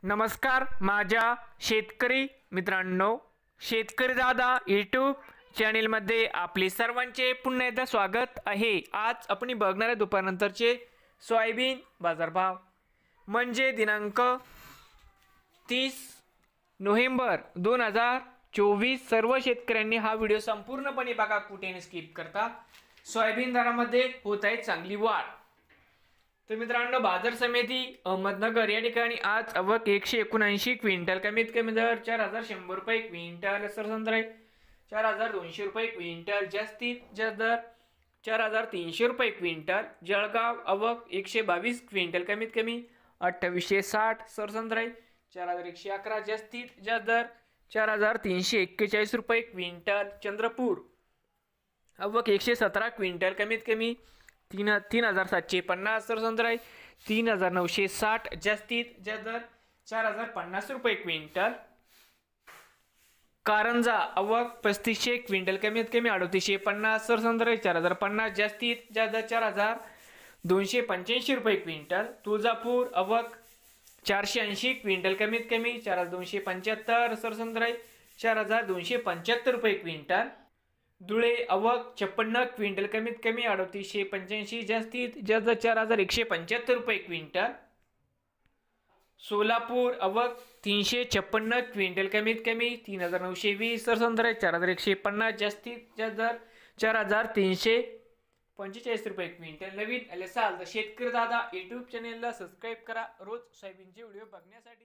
नमस्कार माझ्या शेतकरी मित्रांनो, शेतकरी दादा यूट्यूब चॅनलमध्ये आपले सर्वांचे पुन्हा एकदा स्वागत आहे। आज आपण बघणार आहे दुपारनंतरचे सोयाबीन बाजारभाव म्हणजे दिनांक 30 नोव्हेंबर 2024। सर्व शेतकऱ्यांनी हा व्हिडिओ संपूर्णपणे बघा, कुठेही स्किप करता। सोयाबीन दरामध्ये होत आहे चांगली वाढ। तर मित्रांनो, बाजार समिती अहमदनगर या ठिकाणी आज आवक 179 क्विंटल, कमीत कमी दर 4100 रुपये क्विंटल, सरसंत्रा 4200 रुपये क्विंटल, जास्तीत जास्त दर 4300 रुपये क्विंटल। जळगाव आवक 122 क्विंटल, कमीत कमी 2860, सरसंत्रा 4111, जास्तीत जास्त दर 4341 रुपये क्विंटल। चंद्रपूर आवक 117 क्विंटल, कमीत कमी 3750, सरसंत्रा 3960, जास्तीत जास्त दर 4050 रुपये क्विंटल। कारंजा आवक 3500 क्विंटल, कमीत कमी 3850, सरसंत्रा 4050, जास्तीत जास्त दर 4285 रुपये क्विंटल। तुळजापूर आवक 480 क्विंटल, कमीत कमी 4275, सरसंत्रा 4275 रुपये क्विंटल। धुळे आवक 56 क्विंटल, कमीत कमी 3885, जास्तीत जास्त 4175 रुपये क्विंटल। सोलापूर आवक 356 क्विंटल, कमीत कमी 3920, सरसंत्रा 4150, जास्तीत जास्त दर 4345 रुपये क्विंटल। नवीन आले असाल तर शेतकरी दादा यूट्यूब चॅनेलला सबस्क्राईब करा रोज सोयाबीनचे व्हिडिओ बघण्यासाठी।